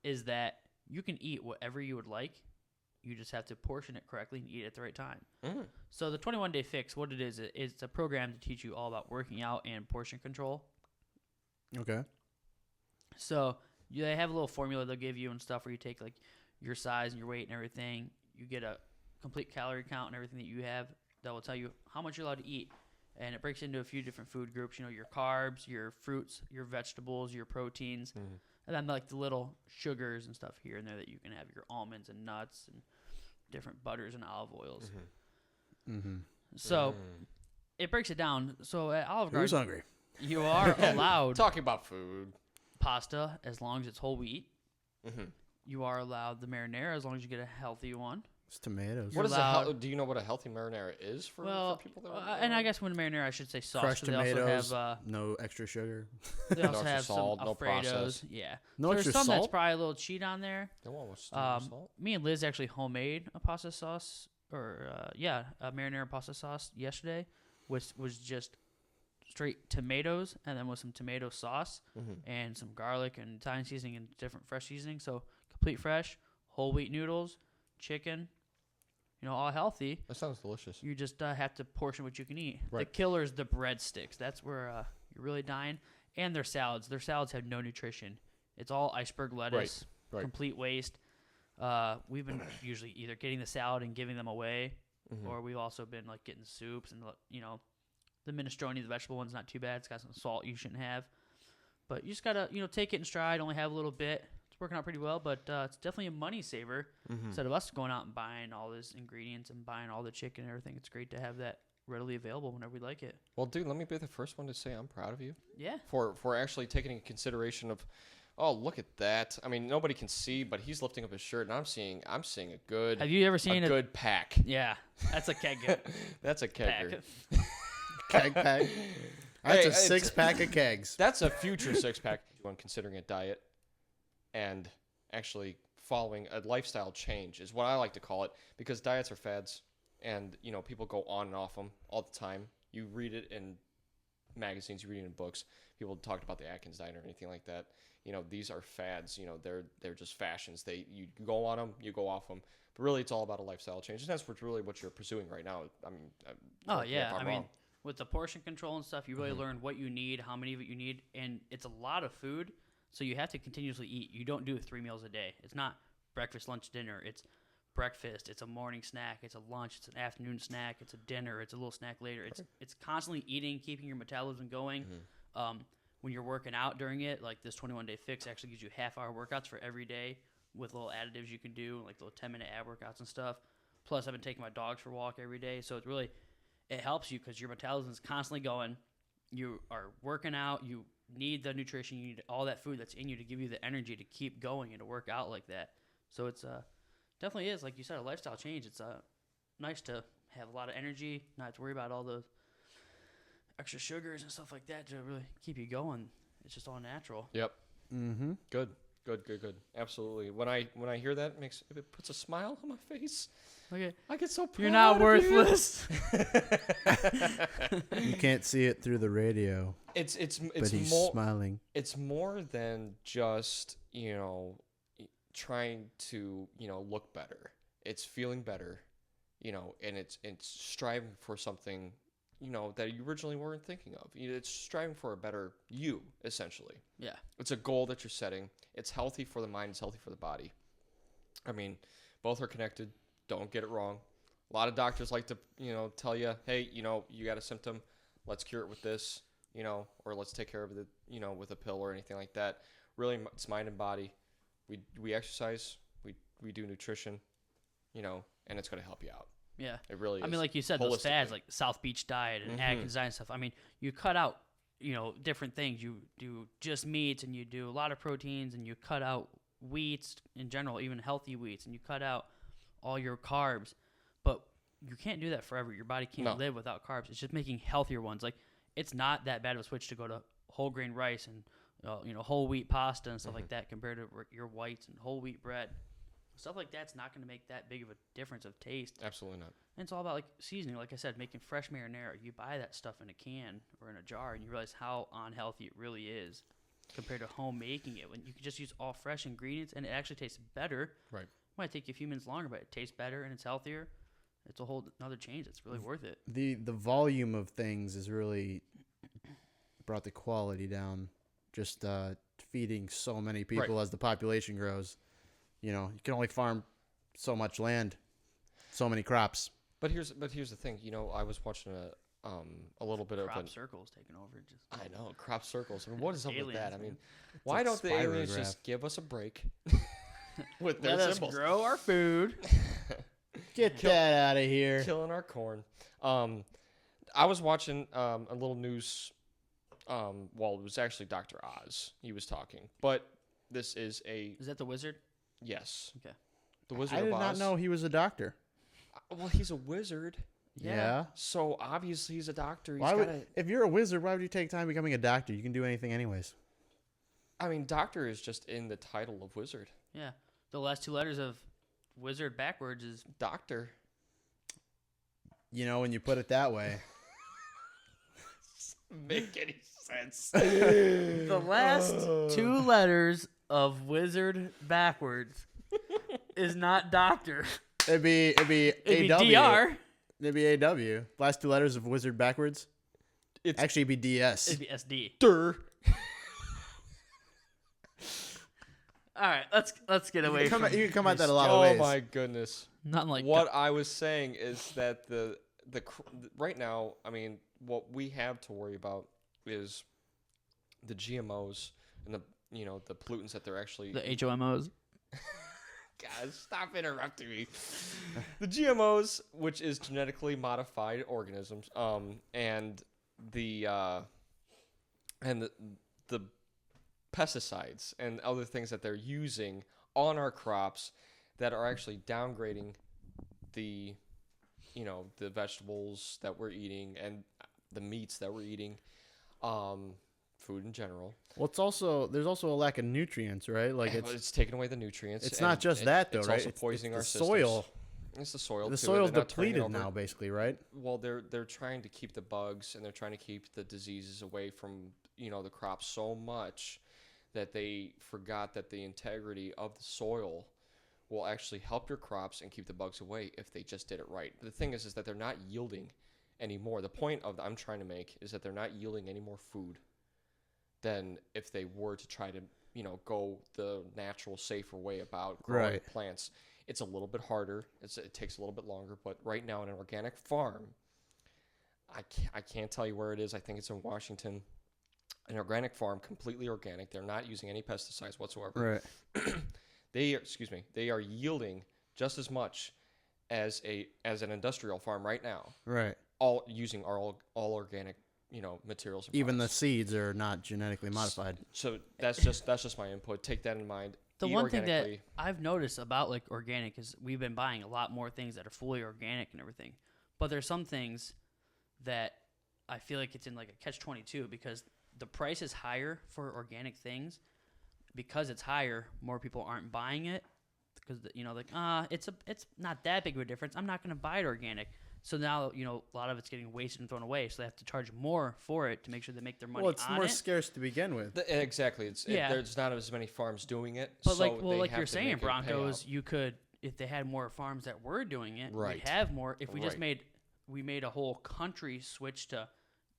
is that you can eat whatever you would like. You just have to portion it correctly and eat it at the right time. Mm. So the 21-day fix, what it is, it's a program to teach you all about working out and portion control. Okay. So they have a little formula they'll give you and stuff where you take like your size and your weight and everything. You get a complete calorie count and everything that you have that will tell you how much you're allowed to eat. And it breaks into a few different food groups, your carbs, your fruits, your vegetables, your proteins, and then like the little sugars and stuff here and there that you can have, your almonds and nuts and different butters and olive oils. Mm-hmm. So it breaks it down. So at Olive Who's Garden, hungry? you are allowed Talking about food. pasta as long as it's whole wheat. Mm-hmm. You are allowed the marinara as long as you get a healthy one. It's tomatoes. You're What is allowed- do you know what a healthy marinara is for people that And I guess when marinara, I should say sauce. Crushed 'cause they also tomatoes. have no extra sugar. they also extra have salt, some no Alfredos. process. Yeah, No so there's extra some that's salt? probably a little cheat on there. They want with salt. Me and Liz actually homemade a pasta sauce, or a marinara pasta sauce yesterday, which was just straight tomatoes and then with some tomato sauce and some garlic and Italian seasoning and different fresh seasoning. So complete fresh, whole wheat noodles, chicken, all healthy. That sounds delicious. You just have to portion what you can eat. The Right. killer is the breadsticks. That's where you're really dying. And their salads. Their salads have no nutrition. It's all iceberg lettuce, right. complete waste. We've been usually either getting the salad and giving them away, or we've also been like getting soups and the minestrone, the vegetable one's not too bad. It's got some salt you shouldn't have, but you just gotta take it in stride. Only have a little bit. It's working out pretty well, but it's definitely a money saver. Instead of us going out and buying all these ingredients and buying all the chicken and everything, it's great to have that readily available whenever we like it. Well, dude, let me be the first one to say I'm proud of you Yeah. for actually taking into consideration of, oh, look at that. I mean, nobody can see, but he's lifting up his shirt, and I'm seeing a good Have you ever seen a a good pack. Yeah, that's a keg That's a kegger. pack. Keg pack. That's Hey, a it's- 6-pack of kegs. That's a future 6-pack when considering a diet and actually following a lifestyle change is what I like to call it, because diets are fads and people go on and off them all the time. You read it in magazines, you read it in books. People talked about the Atkins diet or anything like that. These are fads. They're just fashions. You go on them, you go off them. But really, it's all about a lifestyle change, and that's really what you're pursuing right now. I mean, Oh correct me if yeah, I'm I mean, wrong. with the portion control and stuff, you really learn what you need, how many of it you need, and it's a lot of food, so you have to continuously eat. You don't do 3 meals a day. It's not breakfast, lunch, dinner. It's breakfast. It's a morning snack. It's a lunch. It's an afternoon snack. It's a dinner. It's a little snack later. It's constantly eating, keeping your metabolism going. When you're working out during it, like this 21-day fix actually gives you half-hour workouts for every day with little additives you can do, like little 10-minute ab workouts and stuff. Plus, I've been taking my dogs for a walk every day, so it helps you because your metabolism is constantly going. You are working out. You need the nutrition. You need all that food that's in you to give you the energy to keep going and to work out like that. So it's definitely is, like you said, a lifestyle change. It's nice to have a lot of energy, not have to worry about all the extra sugars and stuff like that to really keep you going. It's just all natural. Yep. Mm-hmm. Good. Absolutely. When I hear that, it puts a smile on my face. Okay, I get so proud. you're not of you. worthless. You can't see it through the radio, It's but he's more smiling. it's more than just trying to look better. It's feeling better, and it's striving for something that you originally weren't thinking of. It's striving for a better you, essentially. Yeah. It's a goal that you're setting. It's healthy for the mind. It's healthy for the body. I mean, both are connected. Don't get it wrong. A lot of doctors like to, tell you, hey, you got a symptom. let's cure it with this, or let's take care of it, with a pill or anything like that. Really, it's mind and body. We exercise, we do nutrition, and it's going to help you out. Yeah. It really is. I mean, like you said, those fads holistically. like South Beach diet and Atkins diet and stuff. I mean, you cut out, different things. You do just meats and you do a lot of proteins and you cut out wheats in general, even healthy wheats, and you cut out all your carbs. But you can't do that forever. Your body can't live without carbs. It's just making healthier ones. Like, it's not that bad of a switch to go to whole grain rice and whole wheat pasta and stuff like that compared to your whites and whole wheat bread. Stuff like that's not going to make that big of a difference of taste. Absolutely not. And it's all about, like, seasoning. Like I said, making fresh marinara. You buy that stuff in a can or in a jar, and you realize how unhealthy it really is compared to home making it. When you can just use all fresh ingredients, and it actually tastes better. Right. It might take you a few minutes longer, but it tastes better and it's healthier. It's a whole another change. It's really worth it. The volume of things has really brought the quality down. Just feeding so many people as the population grows. You can only farm so much land, so many crops. But here's the thing. I was watching a little bit of Crop circles taking over. I know, crop circles. I mean, what is up with that? Aliens, I mean, man. why like don't the aliens spirograph. just give us a break with their Let us symbols? grow our food. Get that out of here. Killing our corn. I was watching a little news. Well, it was actually Dr. Oz. He was talking, but this is Is that the wizard? yes. Okay. The Wizard I did of not Oz. know he was a doctor. Well, he's a wizard, Yeah. so obviously he's a doctor. He's Why gotta, would, if you're a wizard, why would you take time becoming a doctor? You can do anything anyways. I mean, doctor is just in the title of wizard. Yeah. The last two letters of wizard backwards is Doctor. When you put it that way. Make any sense? the last two letters of wizard backwards is not doctor. It'd be It'd be AW. DR. It'd be AW. Last two letters of wizard backwards. It's Actually, it'd be DS. It'd be SD. Dur. All right, let's get away You from. can come at that a lot Oh of ways. my goodness. Not like What I was saying is that right now, I mean, what we have to worry about is the GMOs and the pollutants that they're actually. the HOMOs. Guys, stop interrupting me. The GMOs, which is genetically modified organisms, and the pesticides and other things that they're using on our crops that are actually downgrading the vegetables that we're eating and the meats that we're eating, food in general. Well, there's also a lack of nutrients, right? Like It's taking away the nutrients. it's and not just that though, it's right? also poisoning our the systems. soil. It's the soil. The too, soil's and they're not turning it depleted over. now, basically, right? Well, they're trying to keep the bugs and they're trying to keep the diseases away from the crops so much that they forgot that the integrity of the soil will actually help your crops and keep the bugs away if they just did it right. But the thing is that they're not yielding anymore. The point I'm trying to make is that they're not yielding any more food than if they were to try to go the natural, safer way about growing Right. plants. It's a little bit harder. It takes a little bit longer. But right now, in an organic farm, I can't tell you where it is. I think it's in Washington. An organic farm, completely organic. They're not using any pesticides whatsoever. Right. They are yielding just as much as an industrial farm right now. Right. All using all organic materials. And Even the products. seeds are not genetically modified. So that's just my input. Take that in mind. The Eat one thing that organically. I've noticed about like organic is we've been buying a lot more things that are fully organic and everything. But there's some things that I feel like it's in like a catch-22 because the price is higher for organic things. Because it's higher, more people aren't buying it because it's not that big of a difference. I'm not going to buy it organic. So now, a lot of it's getting wasted and thrown away. So they have to charge more for it to make sure they make their money Well, it's on more it. scarce to begin with. Exactly. Yeah. There's not as many farms doing it. But so like they have you're to saying, make a Broncos, payout. you could if they had more farms that were doing it. Right. We'd have more. If we just Right. made a whole country switch to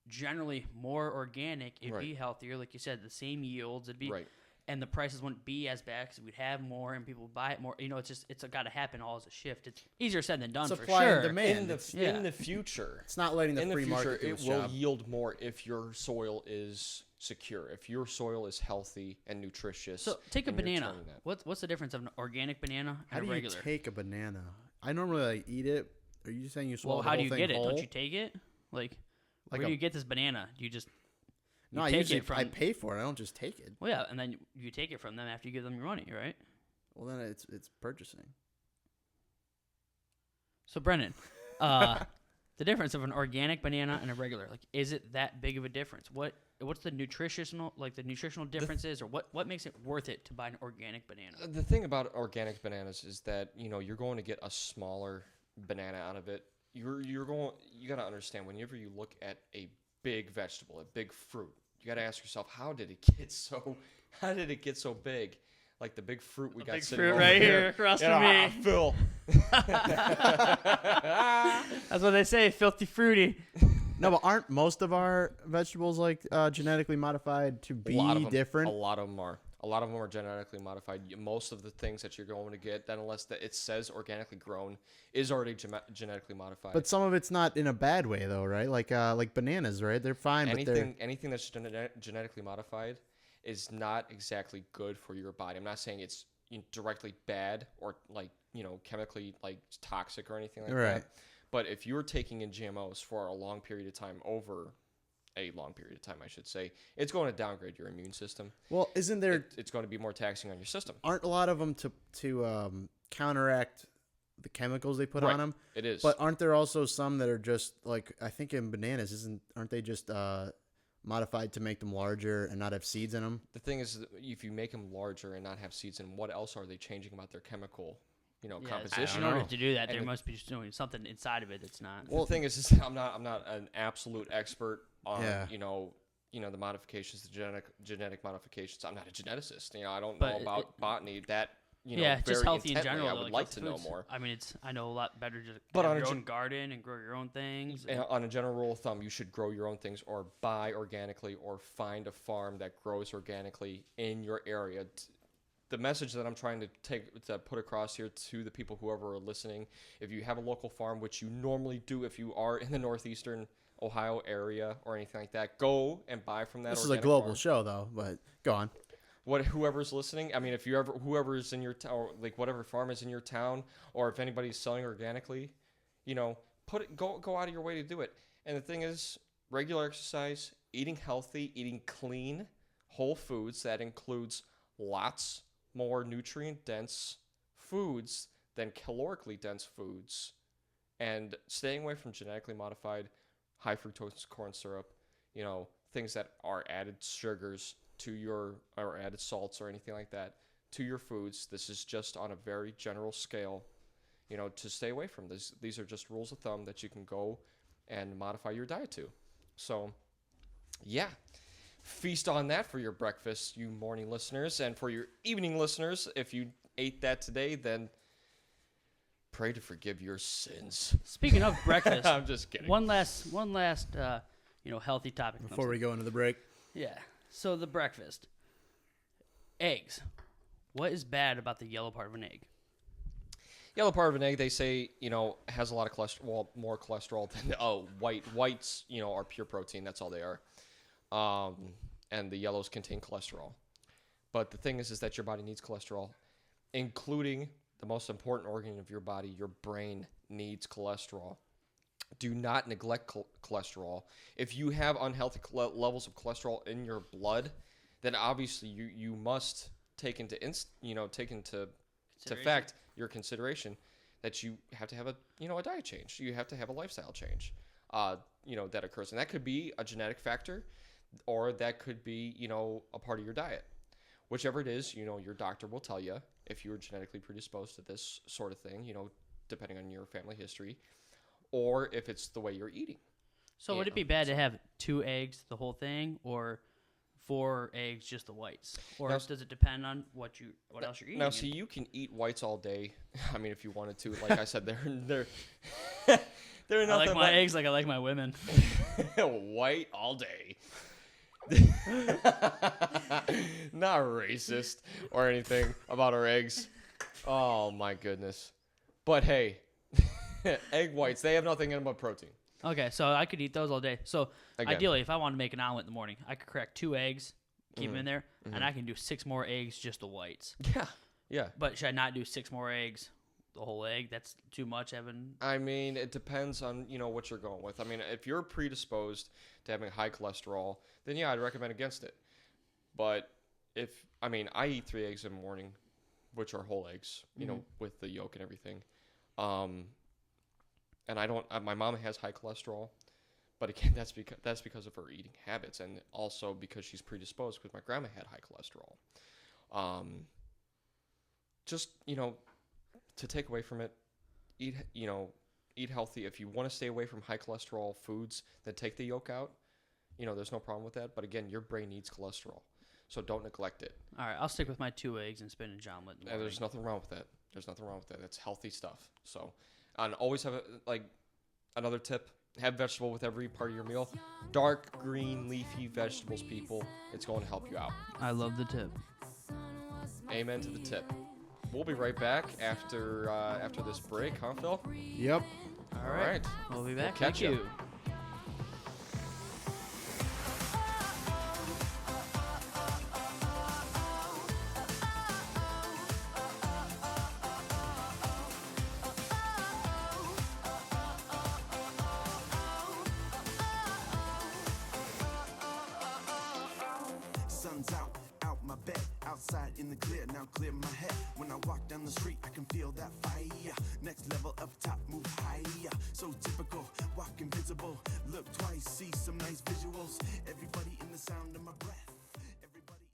generally more organic, it'd Right. be healthier. Like you said, the same yields. It'd be Right. and the prices wouldn't be as bad because we'd have more and people would buy it more. You know, it's got to happen all as a shift. It's easier said than done for Supply and sure. demand. In the It's- Yeah. in the future, It's not letting the in the free future, market do it its will job. yield more if your soil is secure, if your soil is healthy and nutritious. So take a and you're banana. turning that. What's the difference of an organic banana How and do a you regular? take a banana? I normally like eat it. Are you saying you swallow Well, the how whole do you thing get it? whole? Don't you take it? Like Like where a- do you get this banana? Do you just No, I take usually it from? I pay for it. I don't just take it. Well, yeah, and then you take it from them after you give them your money, right? Well, then it's purchasing. So Brennan, the difference of an organic banana and a regular, like, is it that big of a difference? What's the nutritional differences, or what makes it worth it to buy an organic banana? The thing about organic bananas is that you're going to get a smaller banana out of it. You got to understand, whenever you look at a big vegetable, a big fruit, you got to ask yourself, how did it get so big? Like the big fruit we got big sitting fruit over right here here across from Yeah, me. Phil. That's what they say, filthy fruity. No, but aren't most of our vegetables like genetically modified to be different? A lot of them are. A lot of them are genetically modified. Most of the things that you're going to get, then unless that it says organically grown, is already genetically modified. But some of it's not in a bad way though, right? Like bananas, right? They're fine, but they're anything that's genetically modified is not exactly good for your body. I'm not saying it's directly bad or chemically toxic or anything like Right. that. But if you're taking in GMOs for a long period of time, over a long period of time, I should say, it's going to downgrade your immune system. well, isn't there? It's going to be more taxing on your system. Aren't a lot of them to counteract the chemicals they put Right. on them? It is. But aren't there also some that are just like I think in bananas aren't they just modified to make them larger and not have seeds in them? The thing is, if you make them larger and not have seeds in, what else are they changing about their chemical, composition? In order to do that, And there it- must be just doing something inside of it that's not. Well, the thing is I'm not an absolute expert on Yeah. the modifications, the genetic modifications. I'm not a geneticist. I don't But know about botany that yeah, very just healthy in intently. general. I though, would like healthy to know foods. more. I mean, I know a lot better to But have on a your gen- own garden and grow your own things. And on a general rule of thumb, you should grow your own things or buy organically or find a farm that grows organically in your area. The message that I'm trying to put across here to the people, whoever are listening, if you have a local farm, which you normally do if you are in the northeastern Ohio area or anything like that, go and buy from that This is a organic global farm. show though, but go on. Whoever's listening, I mean, if whoever is in your town, like whatever farm is in your town, or if anybody's selling organically, go out of your way to do it. And the thing is, regular exercise, eating healthy, eating clean, whole foods, that includes lots more nutrient dense foods than calorically dense foods, and staying away from genetically modified high fructose corn syrup, things that are added sugars or added salts or anything like that to your foods. This is just on a very general scale, to stay away from this. These are just rules of thumb that you can go and modify your diet to. So, yeah, feast on that for your breakfast, you morning listeners, and for your evening listeners, if you ate that today, then pray to forgive your sins. Speaking of breakfast, I'm just kidding. one last healthy topic Before we go into the break. Yeah. So the breakfast. Eggs. What is bad about the yellow part of an egg? Yellow part of an egg, they say, has a lot of cholesterol, well, more cholesterol than whites, are pure protein. That's all they are. And the yellows contain cholesterol. But the thing is that your body needs cholesterol, including the most important organ of your body. Your brain needs cholesterol. Do not neglect cholesterol. If you have unhealthy levels of cholesterol in your blood, then obviously you must take into fact your consideration that you have to have a diet change. You have to have a lifestyle change. That occurs, and that could be a genetic factor, or that could be a part of your diet. Whichever it is, your doctor will tell you if you are genetically predisposed to this sort of thing. Depending on your family history, or if it's the way you're eating. So would it be bad to have 2 eggs, the whole thing, or 4 eggs, just the whites? Or Now- does it depend on what else you're eating? Now, see, you can eat whites all day. I mean, if you wanted to. Like I said, they're I nothing like my eggs like I like my women. white all day. Not racist or anything about our eggs. Oh my goodness. But hey, egg whites, they have nothing in them but protein. Okay, so I could eat those all day. So Again. ideally, if I want to make an omelet in the morning, I could crack 2 eggs, keep them in there, and I can do 6 more eggs, just the whites. Yeah. Yeah. But should I not do 6 more eggs, the whole egg? That's too much, Evan. I mean, it depends on, what you're going with. I mean, if you're predisposed to having high cholesterol, then yeah, I'd recommend against it. But I eat 3 eggs in the morning, which are whole eggs, with the yolk and everything. And my mom has high cholesterol, but again, that's because of her eating habits, and also because she's predisposed because my grandma had high cholesterol. Just, to take away from it, eat healthy. If you want to stay away from high cholesterol foods, then take the yolk out. There's no problem with that. But again, your brain needs cholesterol, so don't neglect it. All right, I'll stick with my 2 eggs and spinach omelet in the And morning. there's nothing wrong with that. It's healthy stuff. So, and always have another tip: have vegetable with every part of your meal. Dark green leafy vegetables, people. It's going to help you out. I love the tip. Amen to the tip. We'll be right back after this break, huh, Phil? Yep. All right. We'll be back. catch Thank ya. you. Sun's out my bed, outside in the clear, now clear my head. When I walk down the street, I can feel that fire. Next level up top, move higher. So typical, walk invincible. Look twice, see some nice visuals. Everybody in the sound of my breath. Everybody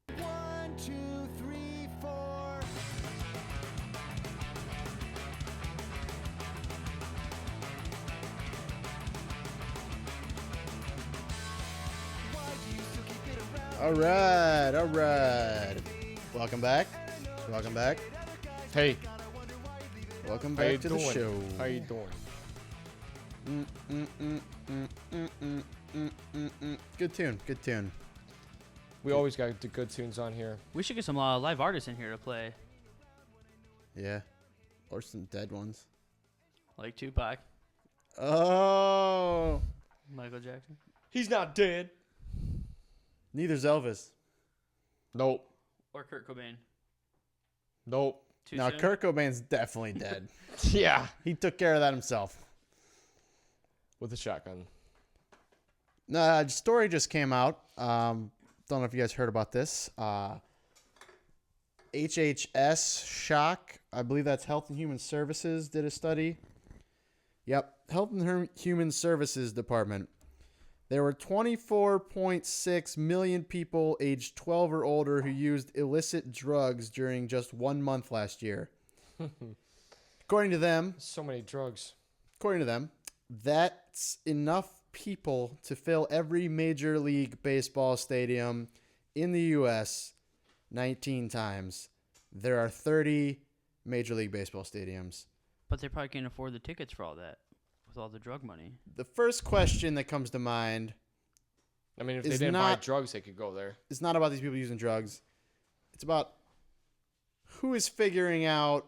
in the 1, 2, 3, 4. All right. Welcome back. Hey, Welcome how you back to the doing? show. How you doing? Good tune. We always got the good tunes on here. We should get some live artists in here to play, Yeah. Or some dead ones. like Tupac, Oh. Michael Jackson. He's not dead. Neither's Elvis. Nope. Or Kurt Cobain. Nope. Too No, soon? Kurt Cobain's definitely dead. Yeah. He took care of that himself. With a shotgun. No, story just came out. Don't know if you guys heard about this. HHS Shock, I believe that's Health and Human Services, did a study. Yep, Health and Human Services Department. There were 24.6 million people aged 12 or older who used illicit drugs during just 1 month last year. According to them, So many drugs. that's enough people to fill every Major League Baseball stadium in the U.S. 19 times. There are 30 Major League Baseball stadiums. But they probably can't afford the tickets for all that with all the drug money. The first question that comes to mind I mean, if they Is didn't buy not- drugs, they could go there. is not about these people using drugs. It's about who is figuring out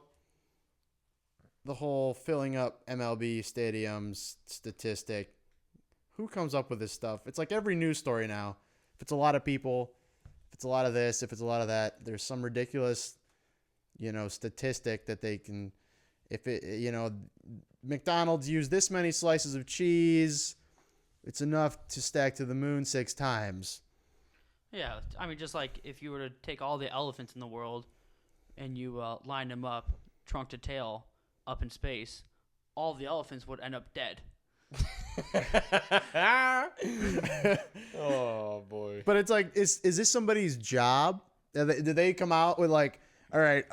the whole filling up MLB stadiums statistic. Who comes up with this stuff? It's like every news story now. If it's a lot of people, if it's a lot of this, if it's a lot of that, there's some ridiculous, statistic that they can, if it, McDonald's used this many slices of cheese, it's enough to stack to the moon 6 times. Yeah, I mean, just like if you were to take all the elephants in the world and you line them up, trunk to tail, up in space, all the elephants would end up dead. Oh boy. But it's like, is this somebody's job? Did they come out with like, all right,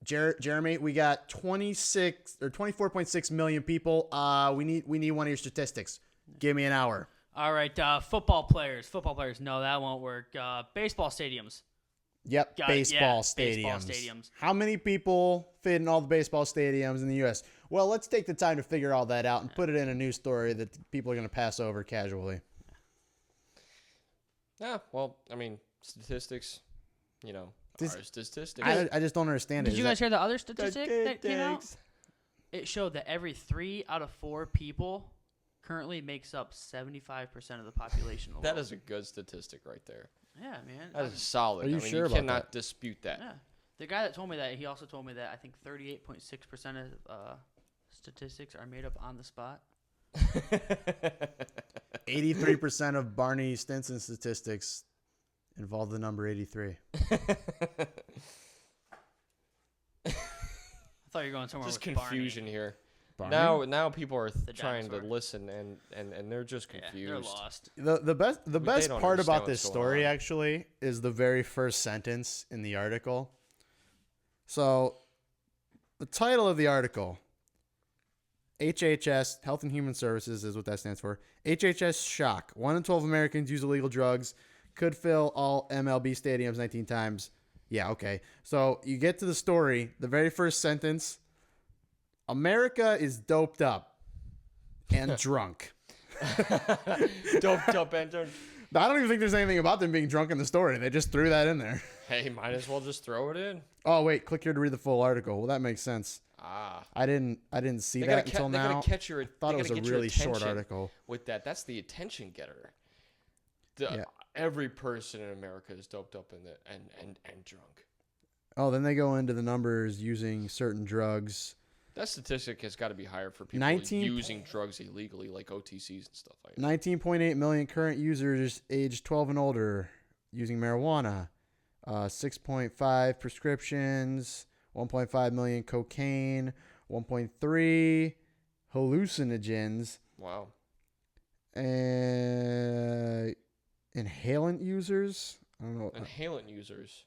Jeremy, we got 24.6 million people. We need one of your statistics. Give me an hour. All right, football players. No, that won't work. Baseball stadiums. Yep, Got it, yeah, baseball baseball stadiums. stadiums. How many people fit in all the baseball stadiums in the U.S.? Well, let's take the time to figure all that out and put it in a news story that people are going to pass over casually. Yeah, well, I mean, statistics, you know, This- are statistics. I just don't understand it. Did you Is guys hear the other statistic that came out? Statistics. It showed that every 3 out of 4 people currently makes up 75% of the population of the That world. is a good statistic right there. Yeah, man. That is solid. Are you I mean, sure you about cannot that? dispute that. Yeah. The guy that told me that, he also told me that I think 38.6% of statistics are made up on the spot. 83% of Barney Stinson statistics involve the number 83. I thought you were going somewhere Just with confusion here. Barney? Now people are The trying to dinosaur. listen and they're just Barney. confused. Yeah, they're lost. The best don't part understand about what's this going story on. actually is the very first sentence in the article. So, the title of the article, HHS, Health and Human Services is what that stands for. HHS shock. 1 in 12 Americans use illegal drugs. Could fill all MLB stadiums 19 times. Yeah, okay. So, you get to the story, the very first sentence, America is doped up and drunk. Doped up and drunk. I don't even think there's anything about them being drunk in the story. They just threw that in there. Hey, might as well just throw it in. Oh wait, click here to read the full article. Well, that makes sense. Ah, I didn't see they that gotta, until they now. gotta catch your. Thought they it was gotta a get your really short attention article. with that. That's the attention getter. Yeah. Every person in America is doped up and drunk. Oh, then they go into the numbers using certain drugs. That statistic has got to be higher for people 19 using drugs illegally, like OTCs and stuff like that. 19.8 million current users aged 12 and older using marijuana. 6.5 prescriptions. 1.5 million cocaine. 1.3 hallucinogens. Wow. Inhalant users. I don't know. Inhalant users.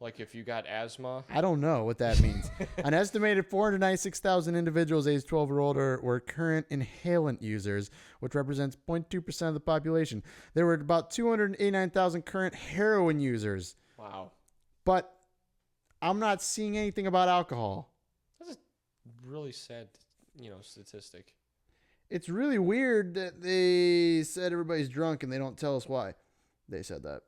Like if you got asthma. I don't know what that means. An estimated 496,000 individuals aged 12 or older were current inhalant users, which represents 0.2% of the population. There were about 289,000 current heroin users, Wow. but I'm not seeing anything about alcohol. That's a really sad, statistic. It's really weird that they said everybody's drunk and they don't tell us why they said that.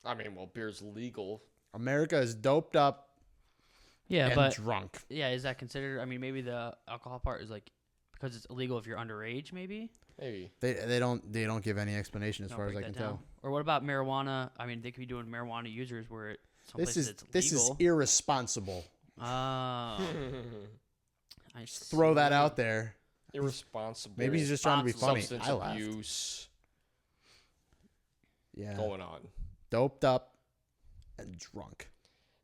I mean, well, beer's legal. America is doped up Yeah, and but drunk. yeah, is that considered? I mean, maybe the alcohol part is like because it's illegal if you're underage, maybe. Maybe. They don't give any explanation as Don't far as break I can that down. tell. Or what about marijuana? I mean, they could be doing marijuana users where some places it's This is legal. irresponsible. Oh, I Throw that see. out there. Irresponsible. Maybe he's just trying to be funny. Substance I laughed. abuse Yeah. going on. Doped up and drunk.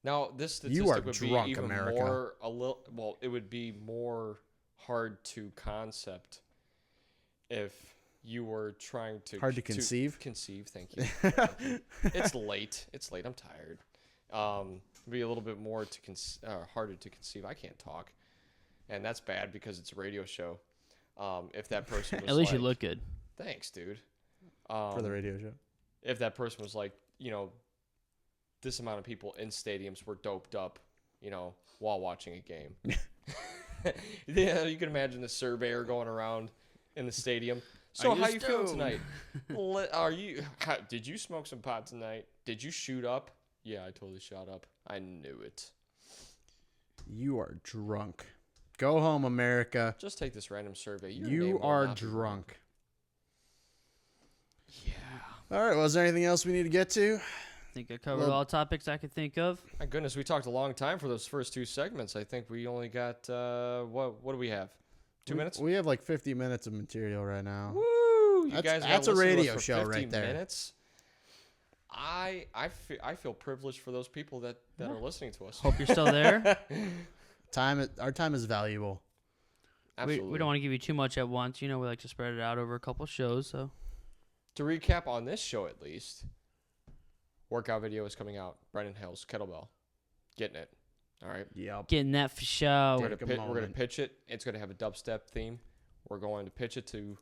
Now, this You statistic are would drunk, be even America. more it would be more hard to concept if you were trying to Hard to conceive? Conceive, thank you. Thank you. It's late. I'm tired. Be a little bit more harder to conceive. I can't talk, and that's bad because it's a radio show. If that person was At least like, you look good. thanks, dude. For the radio show. If that person was like, this amount of people in stadiums were doped up, while watching a game. Yeah, you can imagine the surveyor going around in the stadium. So Are you how you feeling stoned?" tonight? Did you smoke some pot tonight? Did you shoot up? Yeah, I totally shot up. I knew it. You are drunk. Go home, America. Just take this random survey. Your You name will are not be wrong. drunk. Yeah. All right. Well, is there anything else we need to get to? I think I covered Well- all topics I could think of. My goodness, we talked a long time for those first two segments. I think we only got what do we have? 2 minutes? We have like 50 minutes of material right now. Woo! You That's- guys that's gotta a listen to us radio for show 50 right there. Minutes. I feel privileged for those people that are listening to us. Hope you're still there. Our time is valuable. Absolutely. We don't want to give you too much at once. We like to spread it out over a couple shows. So To recap on this show, at least, workout video is coming out. Brennan Hills kettlebell, getting it. All right. Yep. getting that for show. We're Take a gonna we're gonna moment. pitch it. It's gonna have a dubstep theme. We're going to pitch it to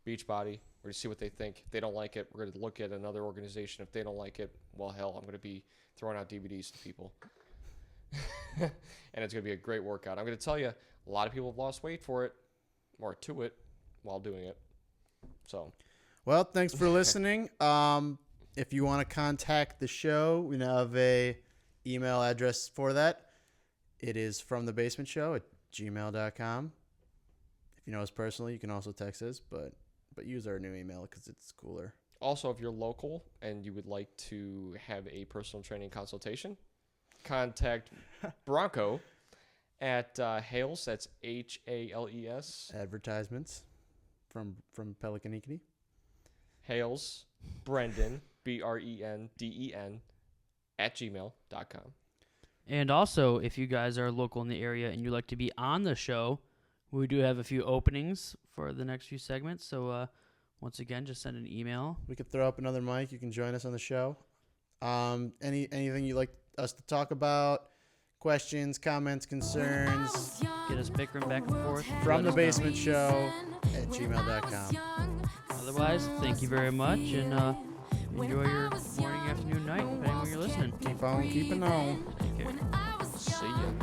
Beachbody. We're gonna see what they think. If they don't like it, we're gonna look at another organization. If they don't like it, well, hell, I'm gonna be throwing out DVDs to people. and it's going to be a great workout. I'm going to tell you, a lot of people have lost weight for it, or to it, while doing it. So, Well, thanks for listening. If you want to contact the show, we now have a email address for that. It is fromthebasementshow@gmail.com. If you know us personally, you can also text us, but use our new email because it's cooler. also, if you're local and you would like to have a personal training consultation, contact Bronco at Hales. That's Hales. Advertisements from Pelican Hales Brendan BRENDEN @gmail.com. And also, if you guys are local in the area and you'd like to be on the show, we do have a few openings for the next few segments. So, once again, just send an email. We could throw up another mic. You can join us on the show. Anything you'd like us to talk about? Questions, comments, concerns? Get us bickering back and forth. From the Let us know. basement show @gmail.com. Otherwise, thank you very much, and enjoy your morning, afternoon, night, depending on when you're listening. Keep on keeping on. Take care. See ya.